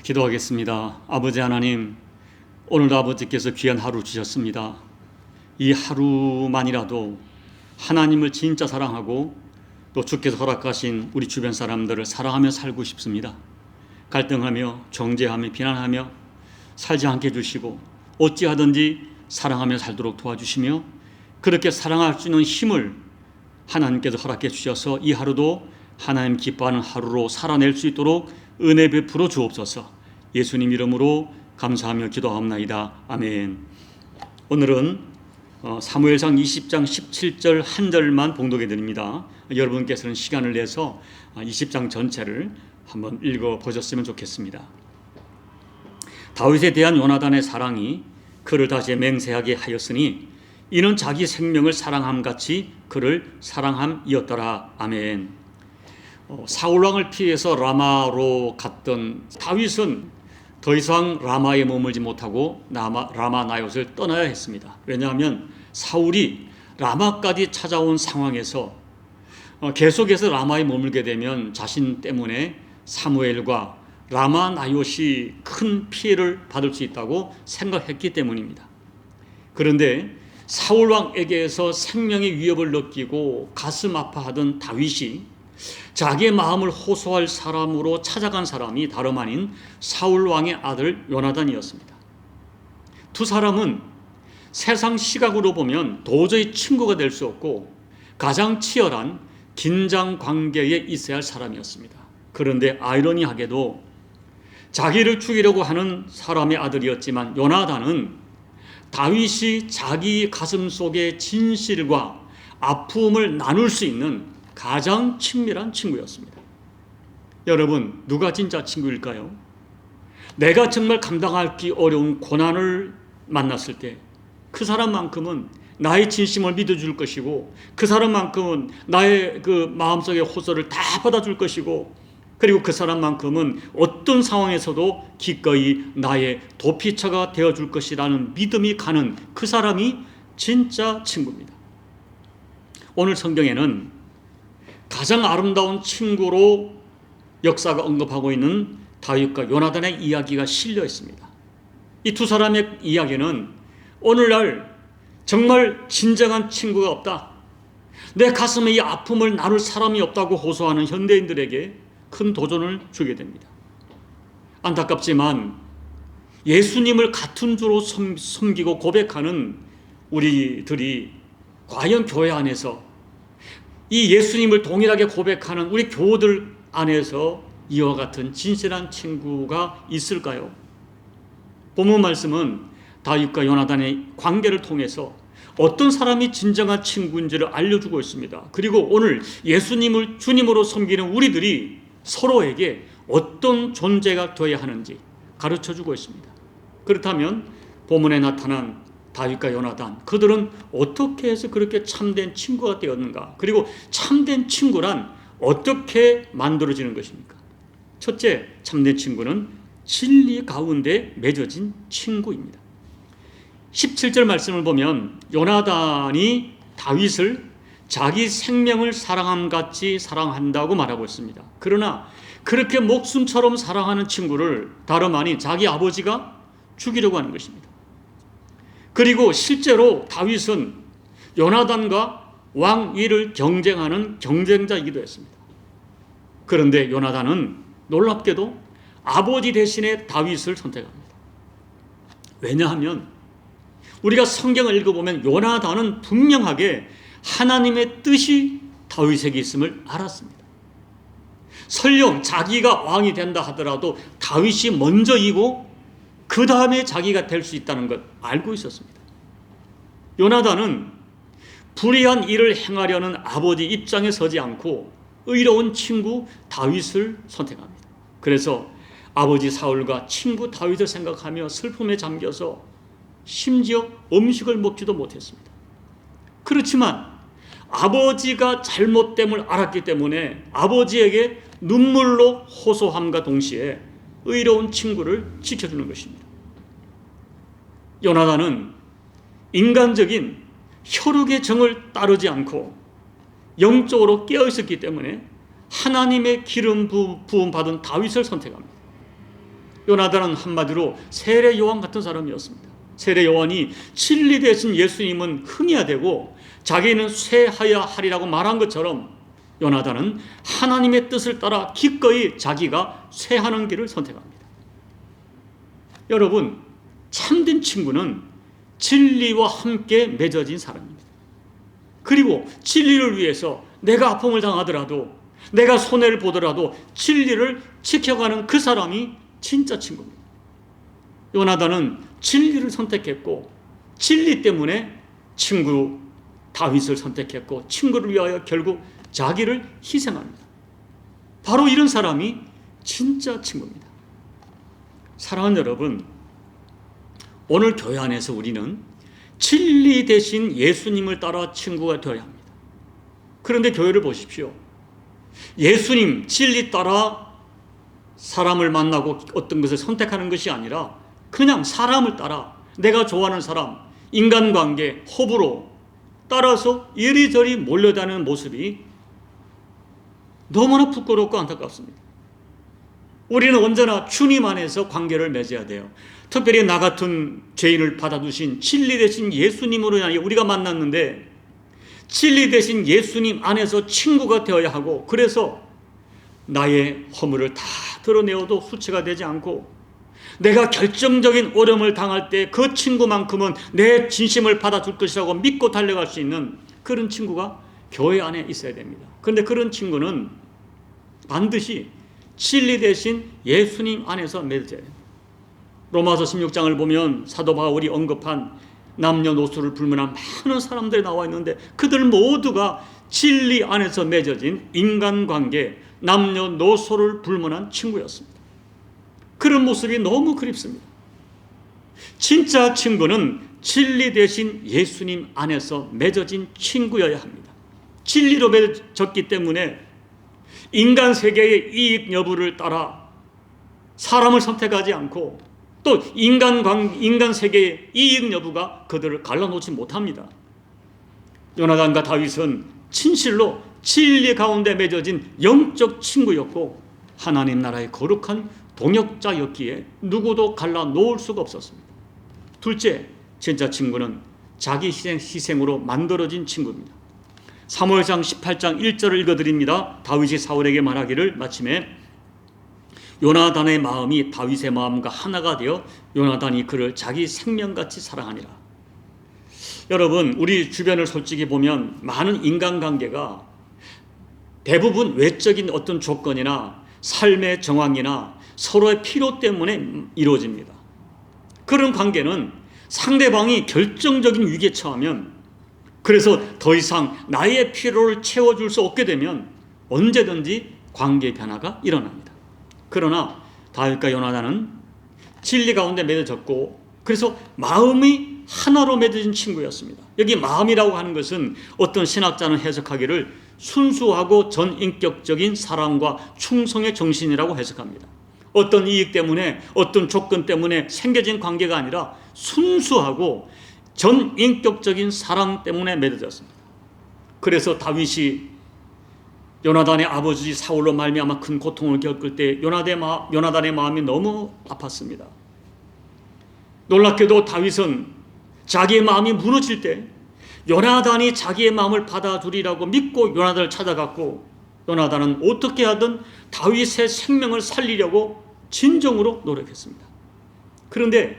기도하겠습니다. 아버지 하나님, 오늘도 아버지께서 귀한 하루 주셨습니다. 이 하루만이라도 하나님을 진짜 사랑하고 또 주께서 허락하신 우리 주변 사람들을 사랑하며 살고 싶습니다. 갈등하며 정죄하며 비난하며 살지 않게 해주시고 어찌하든지 사랑하며 살도록 도와주시며 그렇게 사랑할 수 있는 힘을 하나님께서 허락해 주셔서 이 하루도 하나님 기뻐하는 하루로 살아낼 수 있도록 은혜 베풀어 주옵소서. 예수님 이름으로 감사하며 기도하옵나이다. 아멘. 오늘은 사무엘상 20장 17절 한 절만 봉독해 드립니다. 여러분께서는 시간을 내서 20장 전체를 한번 읽어 보셨으면 좋겠습니다. 다윗에 대한 요나단의 사랑이 그를 다시 맹세하게 하였으니 이는 자기 생명을 사랑함같이 그를 사랑함이었더라. 아멘. 사울왕을 피해서 라마로 갔던 다윗은 더 이상 라마에 머물지 못하고 라마 나옳을 떠나야 했습니다. 왜냐하면 사울이 라마까지 찾아온 상황에서 계속해서 라마에 머물게 되면 자신 때문에 사무엘과 라마 나옳이 큰 피해를 받을 수 있다고 생각했기 때문입니다. 그런데 사울왕에게서 생명의 위협을 느끼고 가슴 아파하던 다윗이 자기의 마음을 호소할 사람으로 찾아간 사람이 다름 아닌 사울왕의 아들 요나단이었습니다. 두 사람은 세상 시각으로 보면 도저히 친구가 될 수 없고 가장 치열한 긴장 관계에 있어야 할 사람이었습니다. 그런데 아이러니하게도 자기를 죽이려고 하는 사람의 아들이었지만 요나단은 다윗이 자기 가슴 속의 진실과 아픔을 나눌 수 있는 가장 친밀한 친구였습니다. 여러분, 누가 진짜 친구일까요? 내가 정말 감당하기 어려운 고난을 만났을 때 그 사람만큼은 나의 진심을 믿어줄 것이고 그 사람만큼은 나의 그 마음속의 호소를 다 받아줄 것이고 그리고 그 사람만큼은 어떤 상황에서도 기꺼이 나의 도피처가 되어줄 것이라는 믿음이 가는 그 사람이 진짜 친구입니다. 오늘 성경에는 가장 아름다운 친구로 역사가 언급하고 있는 다윗과 요나단의 이야기가 실려 있습니다. 이 두 사람의 이야기는 오늘날 정말 진정한 친구가 없다, 내 가슴에 이 아픔을 나눌 사람이 없다고 호소하는 현대인들에게 큰 도전을 주게 됩니다. 안타깝지만 예수님을 같은 주로 섬기고 고백하는 우리들이 과연 교회 안에서 이 예수님을 동일하게 고백하는 우리 교우들 안에서 이와 같은 진실한 친구가 있을까요? 본문 말씀은 다윗과 요나단의 관계를 통해서 어떤 사람이 진정한 친구인지를 알려주고 있습니다. 그리고 오늘 예수님을 주님으로 섬기는 우리들이 서로에게 어떤 존재가 되어야 하는지 가르쳐주고 있습니다. 그렇다면 본문에 나타난 다윗과 요나단, 그들은 어떻게 해서 그렇게 참된 친구가 되었는가? 그리고 참된 친구란 어떻게 만들어지는 것입니까? 첫째, 참된 친구는 진리 가운데 맺어진 친구입니다. 17절 말씀을 보면 요나단이 다윗을 자기 생명을 사랑함같이 사랑한다고 말하고 있습니다. 그러나 그렇게 목숨처럼 사랑하는 친구를 다름 아닌 자기 아버지가 죽이려고 하는 것입니다. 그리고 실제로 다윗은 요나단과 왕위를 경쟁하는 경쟁자이기도 했습니다. 그런데 요나단은 놀랍게도 아버지 대신에 다윗을 선택합니다. 왜냐하면 우리가 성경을 읽어보면 요나단은 분명하게 하나님의 뜻이 다윗에게 있음을 알았습니다. 설령 자기가 왕이 된다 하더라도 다윗이 먼저이고 그 다음에 자기가 될 수 있다는 것 알고 있었습니다. 요나단은 불의한 일을 행하려는 아버지 입장에 서지 않고 의로운 친구 다윗을 선택합니다. 그래서 아버지 사울과 친구 다윗을 생각하며 슬픔에 잠겨서 심지어 음식을 먹지도 못했습니다. 그렇지만 아버지가 잘못됨을 알았기 때문에 아버지에게 눈물로 호소함과 동시에 의로운 친구를 지켜주는 것입니다. 요나단은 인간적인 혈육의 정을 따르지 않고 영적으로 깨어 있었기 때문에 하나님의 기름 부음 받은 다윗을 선택합니다. 요나단은 한마디로 세례 요한 같은 사람이었습니다. 세례 요한이 진리 대신 예수님은 흠이야 되고 자기는 쇠하야 하리라고 말한 것처럼 요나단은 하나님의 뜻을 따라 기꺼이 자기가 쇠하는 길을 선택합니다. 여러분, 참된 친구는 진리와 함께 맺어진 사람입니다. 그리고 진리를 위해서 내가 아픔을 당하더라도, 내가 손해를 보더라도 진리를 지켜가는 그 사람이 진짜 친구입니다. 요나단은 진리를 선택했고 진리 때문에 친구 다윗을 선택했고 친구를 위하여 결국 자기를 희생합니다. 바로 이런 사람이 진짜 친구입니다. 사랑하는 여러분, 오늘 교회 안에서 우리는 진리 대신 예수님을 따라 친구가 되어야 합니다. 그런데 교회를 보십시오. 예수님 진리 따라 사람을 만나고 어떤 것을 선택하는 것이 아니라 그냥 사람을 따라 내가 좋아하는 사람, 인간관계, 호불호 따라서 이리저리 몰려다니는 모습이 너무나 부끄럽고 안타깝습니다. 우리는 언제나 주님 안에서 관계를 맺어야 돼요. 특별히 나 같은 죄인을 받아주신 진리 대신 예수님으로 인하여 우리가 만났는데 진리 대신 예수님 안에서 친구가 되어야 하고, 그래서 나의 허물을 다 드러내어도 수치가 되지 않고 내가 결정적인 어려움을 당할 때 그 친구만큼은 내 진심을 받아줄 것이라고 믿고 달려갈 수 있는 그런 친구가 교회 안에 있어야 됩니다. 그런데 그런 친구는 반드시 진리 대신 예수님 안에서 맺어야 됩니다. 로마서 16장을 보면 사도 바울이 언급한 남녀노소를 불문한 많은 사람들이 나와 있는데 그들 모두가 진리 안에서 맺어진 인간관계, 남녀노소를 불문한 친구였습니다. 그런 모습이 너무 그립습니다. 진짜 친구는 진리 대신 예수님 안에서 맺어진 친구여야 합니다. 진리로 맺어졌기 때문에 인간 세계의 이익 여부를 따라 사람을 선택하지 않고 또 인간 세계의 이익 여부가 그들을 갈라놓지 못합니다. 요나단과 다윗은 진실로 진리 가운데 맺어진 영적 친구였고 하나님 나라의 거룩한 동역자였기에 누구도 갈라놓을 수가 없었습니다. 둘째, 진짜 친구는 자기 희생으로 만들어진 친구입니다. 사무엘상 18장 1절을 읽어드립니다. 다윗이 사울에게 말하기를 마침에 요나단의 마음이 다윗의 마음과 하나가 되어 요나단이 그를 자기 생명같이 사랑하니라. 여러분, 우리 주변을 솔직히 보면 많은 인간관계가 대부분 외적인 어떤 조건이나 삶의 정황이나 서로의 필요 때문에 이루어집니다. 그런 관계는 상대방이 결정적인 위기에 처하면, 그래서 더 이상 나의 필요를 채워줄 수 없게 되면 언제든지 관계 변화가 일어납니다. 그러나 다윗과 요나단은 진리 가운데 맺어졌고 그래서 마음이 하나로 맺어진 친구였습니다. 여기 마음이라고 하는 것은 어떤 신학자는 해석하기를 순수하고 전인격적인 사랑과 충성의 정신이라고 해석합니다. 어떤 이익 때문에 어떤 조건 때문에 생겨진 관계가 아니라 순수하고 전인격적인 사랑 때문에 맺어졌습니다. 그래서 다윗이 요나단의 아버지 사울로 말미암아 큰 고통을 겪을 때 요나단의 마음이 너무 아팠습니다. 놀랍게도 다윗은 자기의 마음이 무너질 때 요나단이 자기의 마음을 받아주리라고 믿고 요나단을 찾아갔고, 요나단은 어떻게 하든 다윗의 생명을 살리려고 진정으로 노력했습니다. 그런데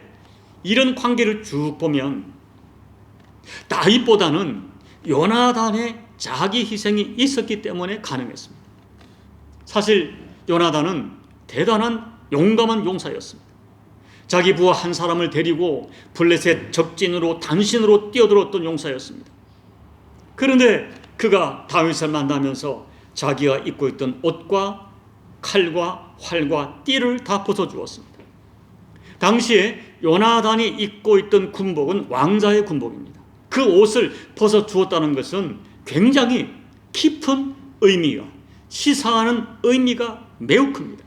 이런 관계를 쭉 보면 다윗보다는 요나단의 자기 희생이 있었기 때문에 가능했습니다. 사실 요나단은 대단한 용감한 용사였습니다. 자기 부하 한 사람을 데리고 블레셋 적진으로 단신으로 뛰어들었던 용사였습니다. 그런데 그가 다윗을 만나면서 자기가 입고 있던 옷과 칼과 활과 띠를 다 벗어주었습니다. 당시에 요나단이 입고 있던 군복은 왕자의 군복입니다. 그 옷을 벗어주었다는 것은 굉장히 깊은 의미가, 시사하는 의미가 매우 큽니다.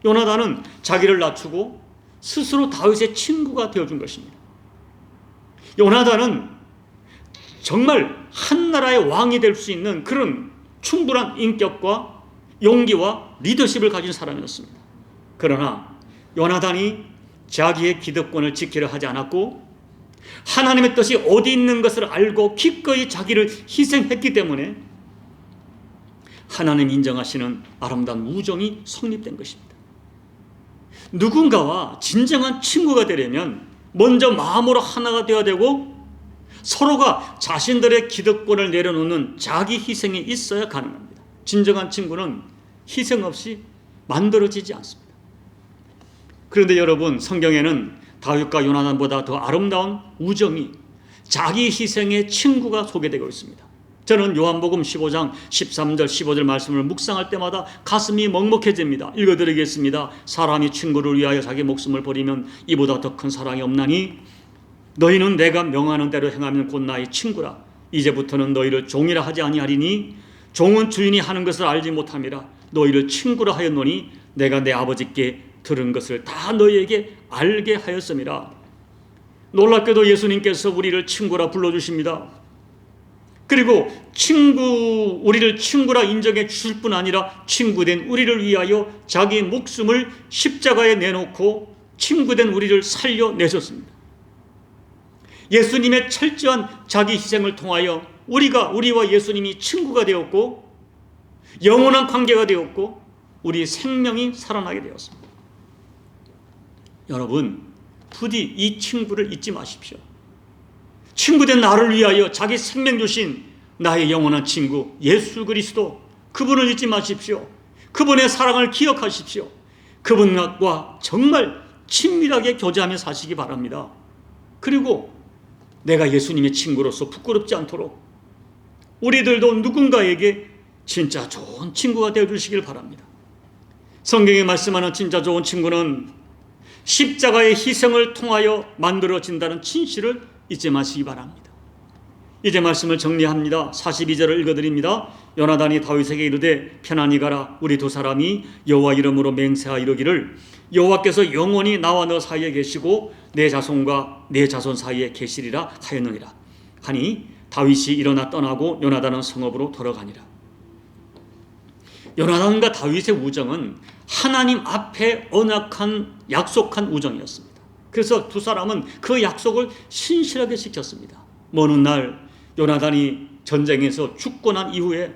요나단은 자기를 낮추고 스스로 다윗의 친구가 되어준 것입니다. 요나단은 정말 한 나라의 왕이 될 수 있는 그런 충분한 인격과 용기와 리더십을 가진 사람이었습니다. 그러나 요나단이 자기의 기득권을 지키려 하지 않았고 하나님의 뜻이 어디 있는 것을 알고 기꺼이 자기를 희생했기 때문에 하나님 인정하시는 아름다운 우정이 성립된 것입니다. 누군가와 진정한 친구가 되려면 먼저 마음으로 하나가 되어야 되고 서로가 자신들의 기득권을 내려놓는 자기 희생이 있어야 가능합니다. 진정한 친구는 희생 없이 만들어지지 않습니다. 그런데 여러분, 성경에는 다윗과 요나단보다 더 아름다운 우정이, 자기 희생의 친구가 소개되고 있습니다. 저는 요한복음 15장 13절 15절 말씀을 묵상할 때마다 가슴이 먹먹해집니다. 읽어드리겠습니다. 사람이 친구를 위하여 자기 목숨을 버리면 이보다 더 큰 사랑이 없나니 너희는 내가 명하는 대로 행하면 곧 나의 친구라. 이제부터는 너희를 종이라 하지 아니하리니 종은 주인이 하는 것을 알지 못함이라. 너희를 친구라 하였노니 내가 내 아버지께 들은 것을 다 너희에게 알게 하였음이라. 놀랍게도 예수님께서 우리를 친구라 불러주십니다. 그리고 우리를 친구라 인정해 주실 뿐 아니라 친구된 우리를 위하여 자기 목숨을 십자가에 내놓고 친구된 우리를 살려내셨습니다. 예수님의 철저한 자기 희생을 통하여 우리와 예수님이 친구가 되었고 영원한 관계가 되었고 우리 생명이 살아나게 되었습니다. 여러분, 부디 이 친구를 잊지 마십시오. 친구된 나를 위하여 자기 생명 주신 나의 영원한 친구 예수 그리스도, 그분을 잊지 마십시오. 그분의 사랑을 기억하십시오. 그분과 정말 친밀하게 교제하며 사시기 바랍니다. 그리고 내가 예수님의 친구로서 부끄럽지 않도록 우리들도 누군가에게 진짜 좋은 친구가 되어주시길 바랍니다. 성경에 말씀하는 진짜 좋은 친구는 십자가의 희생을 통하여 만들어진다는 진실을 잊지 마시기 바랍니다. 이제 말씀을 정리합니다. 42절을 읽어드립니다. 요나단이 다윗에게 이르되 편안히 가라. 우리 두 사람이 여호와 이름으로 맹세하 이르기를 여호와께서 영원히 나와 너 사이에 계시고 내 자손과 내 자손 사이에 계시리라 하였느니라 하니 다윗이 일어나 떠나고 요나단은 성읍으로 돌아가니라. 요나단과 다윗의 우정은 하나님 앞에 언약한 약속한 우정이었습니다. 그래서 두 사람은 그 약속을 신실하게 지켰습니다. 먼 훗날 요나단이 전쟁에서 죽고 난 이후에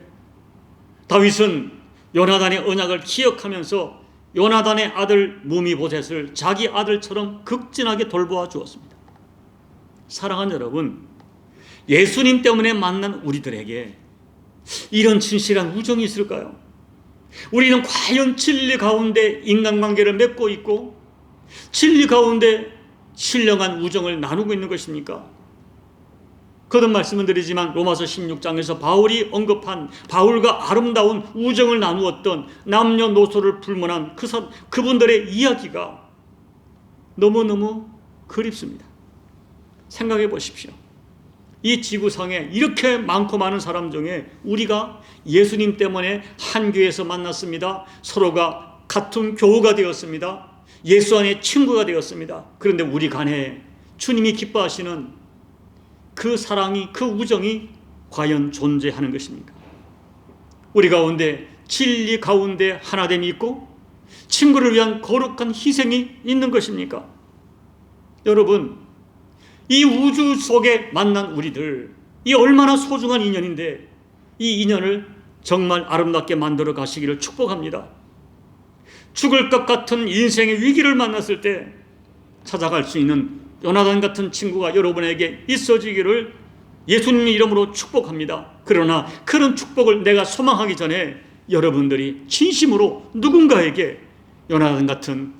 다윗은 요나단의 언약을 기억하면서 요나단의 아들 무미보셋을 자기 아들처럼 극진하게 돌보아 주었습니다. 사랑하는 여러분, 예수님 때문에 만난 우리들에게 이런 진실한 우정이 있을까요? 우리는 과연 진리 가운데 인간관계를 맺고 있고 진리 가운데 신령한 우정을 나누고 있는 것입니까? 거듭 말씀을 드리지만 로마서 16장에서 바울이 언급한 바울과 아름다운 우정을 나누었던 남녀노소를 불문한 그분들의 이야기가 너무너무 그립습니다. 생각해 보십시오. 이 지구상에 이렇게 많고 많은 사람 중에 우리가 예수님 때문에 한 교회에서 만났습니다. 서로가 같은 교우가 되었습니다. 예수 안에 친구가 되었습니다. 그런데 우리 간에 주님이 기뻐하시는 그 사랑이, 그 우정이 과연 존재하는 것입니까? 우리 가운데 진리 가운데 하나됨이 있고 친구를 위한 거룩한 희생이 있는 것입니까? 여러분, 이 우주 속에 만난 우리들, 이 얼마나 소중한 인연인데 이 인연을 정말 아름답게 만들어 가시기를 축복합니다. 죽을 것 같은 인생의 위기를 만났을 때 찾아갈 수 있는 요나단 같은 친구가 여러분에게 있어지기를 예수님 이름으로 축복합니다. 그러나 그런 축복을 내가 소망하기 전에 여러분들이 진심으로 누군가에게 요나단 같은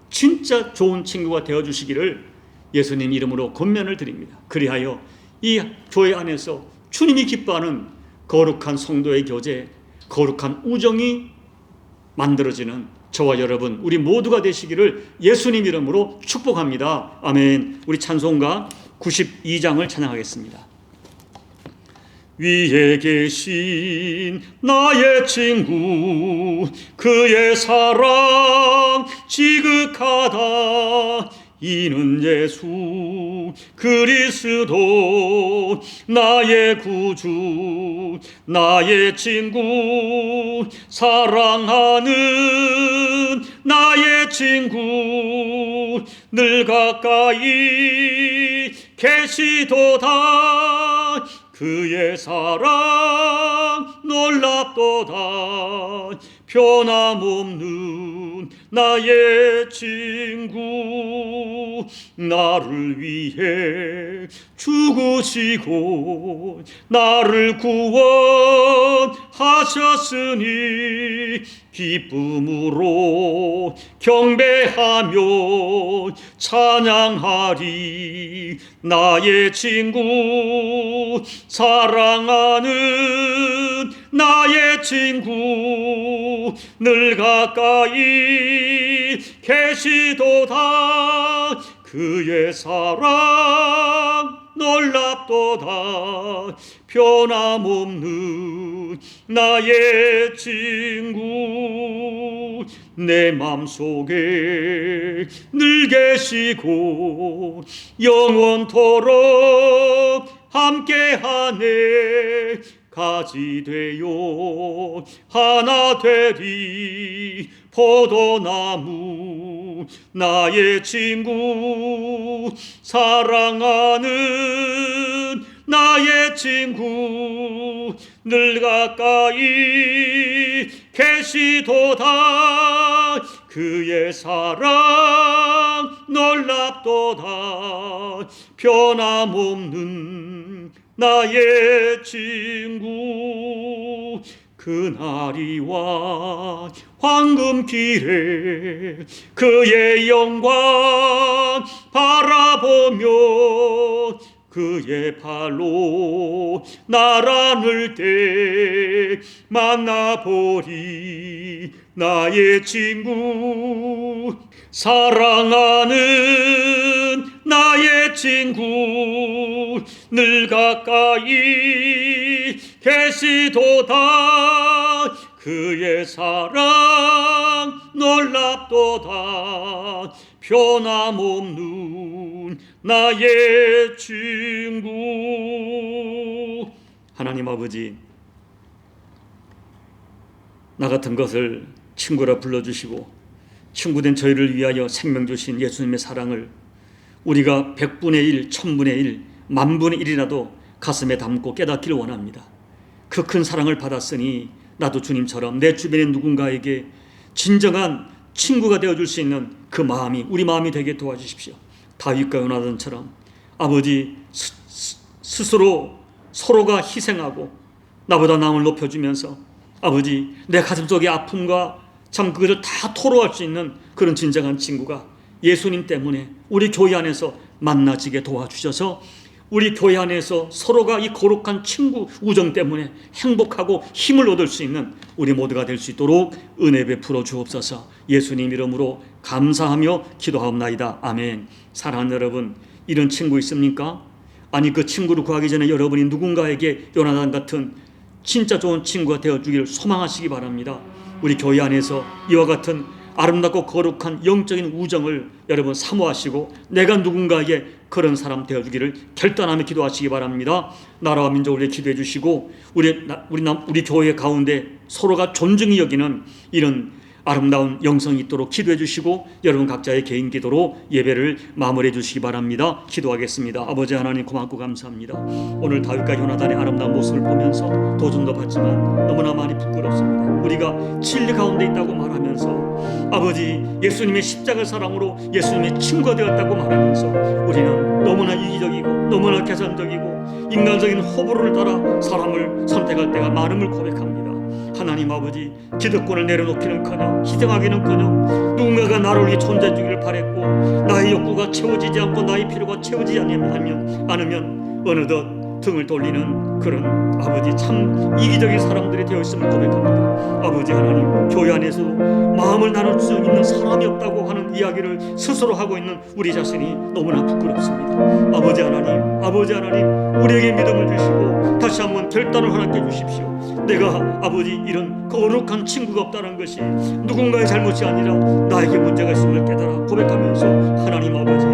진짜 좋은 친구가 되어주시기를 예수님 이름으로 권면을 드립니다. 그리하여 이 교회 안에서 주님이 기뻐하는 거룩한 성도의 교제, 거룩한 우정이 만들어지는 저와 여러분, 우리 모두가 되시기를 예수님 이름으로 축복합니다. 아멘. 우리 찬송가 92장을 찬양하겠습니다. 위에 계신 나의 친구, 그의 사랑 지극하다. 이는 예수 그리스도 나의 구주 나의 친구 사랑하는 나의 친구 늘 가까이 계시도다 그의 사랑 놀랍도다 변함없는 나의 친구 나를 위해 죽으시고 나를 구원하셨으니 기쁨으로 경배하며 찬양하리 나의 친구 사랑하는 나의 친구 늘 가까이 계시도다 그의 사랑 놀랍도다 변함없는 나의 친구 내 맘속에 늘 계시고 영원토록 함께하네 가지 되어 하나 되리 포도나무 나의 친구 사랑하는 나의 친구 늘 가까이 계시도다 그의 사랑 놀랍도다 변함없는 나의 친구 그날이와 황금길에 그의 영광 바라보며 그의 발로 나란을 때 만나보리 나의 친구 사랑하는 나의 친구 늘 가까이 계시도다 그의 사랑 놀랍도다 변함없는 나의 친구 하나님 아버지 나 같은 것을 친구라 불러주시고 친구된 저희를 위하여 생명 주신 예수님의 사랑을 우리가 100분의 1, 1000분의 1, 만분의 1이라도 가슴에 담고 깨닫기를 원합니다. 그 큰 사랑을 받았으니 나도 주님처럼 내 주변의 누군가에게 진정한 친구가 되어줄 수 있는 그 마음이 우리 마음이 되게 도와주십시오. 다윗과 요나단처럼 아버지 스스로 서로가 희생하고 나보다 남을 높여주면서 아버지 내 가슴속의 아픔과 참 그것을 다 토로할 수 있는 그런 진정한 친구가 예수님 때문에 우리 교회 안에서 만나지게 도와주셔서 우리 교회 안에서 서로가 이 거룩한 친구 우정 때문에 행복하고 힘을 얻을 수 있는 우리 모두가 될 수 있도록 은혜 베풀어 주옵소서. 예수님 이름으로 감사하며 기도하옵나이다. 아멘. 사랑하는 여러분, 이런 친구 있습니까? 아니 그 친구를 구하기 전에 여러분이 누군가에게 요나단 같은 진짜 좋은 친구가 되어주기를 소망하시기 바랍니다. 우리 교회 안에서 이와 같은 아름답고 거룩한 영적인 우정을 여러분 사모하시고 내가 누군가에게 그런 사람 되어주기를 결단하며 기도하시기 바랍니다. 나라와 민족을 위해 기도해 주시고 우리 교회 가운데 서로가 존중히 여기는 이런 아름다운 영성이 있도록 기도해 주시고 여러분 각자의 개인 기도로 예배를 마무리해 주시기 바랍니다. 기도하겠습니다. 아버지 하나님 고맙고 감사합니다. 오늘 다윗과 요나단의 아름다운 모습을 보면서 도전도 받지만 너무나 많이 부끄럽습니다. 우리가 진리 가운데 있다고 말하면서 아버지 예수님의 십자가 사랑으로 예수님의 친구가 되었다고 말하면서 우리는 너무나 이기적이고 너무나 계산적이고 인간적인 호불호를 따라 사람을 선택할 때가 많음을 고백합니다. 하나님 아버지 기득권을 내려놓기는커녕 희생하기는커녕 누군가가 나를 위해 존재해 주기를 바랬고 나의 욕구가 채워지지 않고 나의 필요가 채워지지 않으면 어느덧 등을 돌리는 그런 아버지 참 이기적인 사람들이 되어 있음을 고백합니다. 아버지 하나님 교회 안에서 마음을 나눌 수 있는 사람이 없다고 하는 이야기를 스스로 하고 있는 우리 자신이 너무나 부끄럽습니다. 아버지 하나님 우리에게 믿음을 주시고 다시 한번 결단을 허락해 주십시오. 내가 아버지 이런 거룩한 친구가 없다는 것이 누군가의 잘못이 아니라 나에게 문제가 있음을 깨달아 고백하면서 하나님 아버지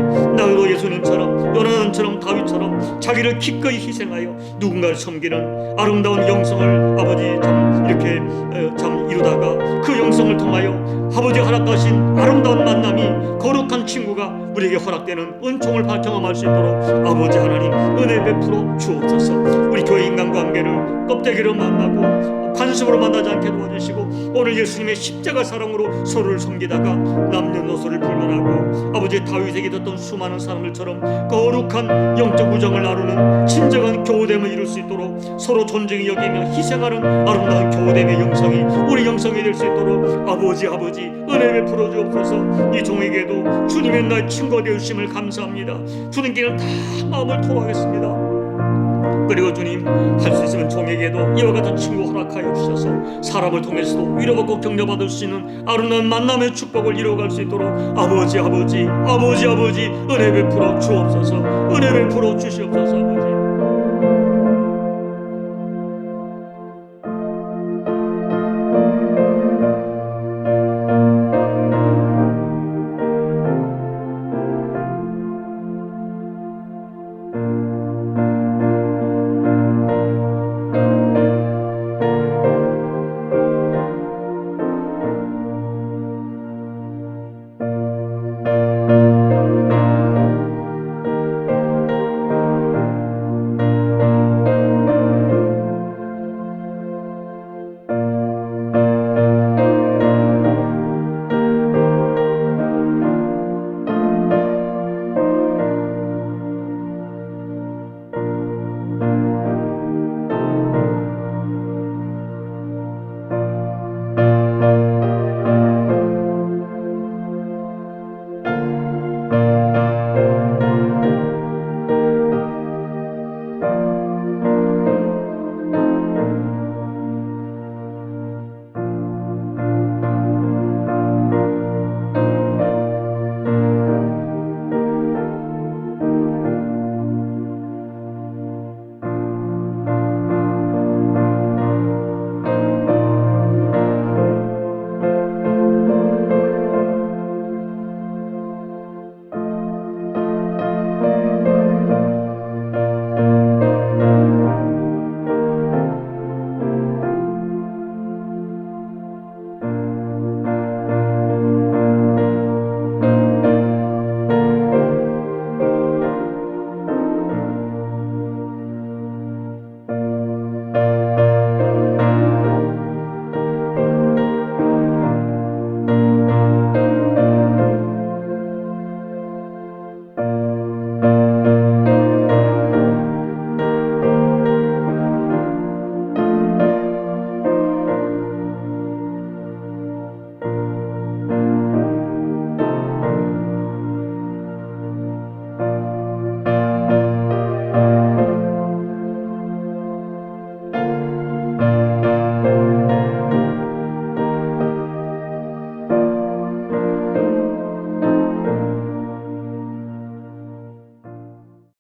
다윗처럼 자기를 기꺼이 희생하여 누군가를 섬기는 아름다운 영성을 아버지 참 이렇게 참 이루다가 그 영성을 통하여 아버지 허락하신 아름다운 만남이 거룩한 친구가 우리에게 허락되는 은총을 경험할 수 있도록 아버지 하나님 은혜 베풀어 주옵소서. 우리 교회 인간관계를 껍데기로 만나고 관습으로 만나지 않게 도와주시고 오늘 예수님의 십자가 사랑으로 서로를 섬기다가 남녀노소를 불문하고 아버지 다윗에게 있었던 수많은 사람들처럼 거룩한 영적 우정을 나누는 진정한 교우됨을 이룰 수 있도록 서로 존중히 여기며 희생하는 아름다운 교우됨의 영성이 우리 영성이 될 수 있도록 아버지 은혜 베풀어 주옵소서. 이 종에게도 주님의 나의 친구가 되어주심을 감사합니다. 주님께는 다 마음을 토하겠습니다. 그리고 주님 할 수 있으면 종에게도 이와 같은 친구 허락하여 주셔서 사람을 통해서도 위로받고 격려받을 수 있는 아름다운 만남의 축복을 이루어갈 수 있도록 아버지 은혜 베풀어 주옵소서. 은혜 베풀어 주시옵소서.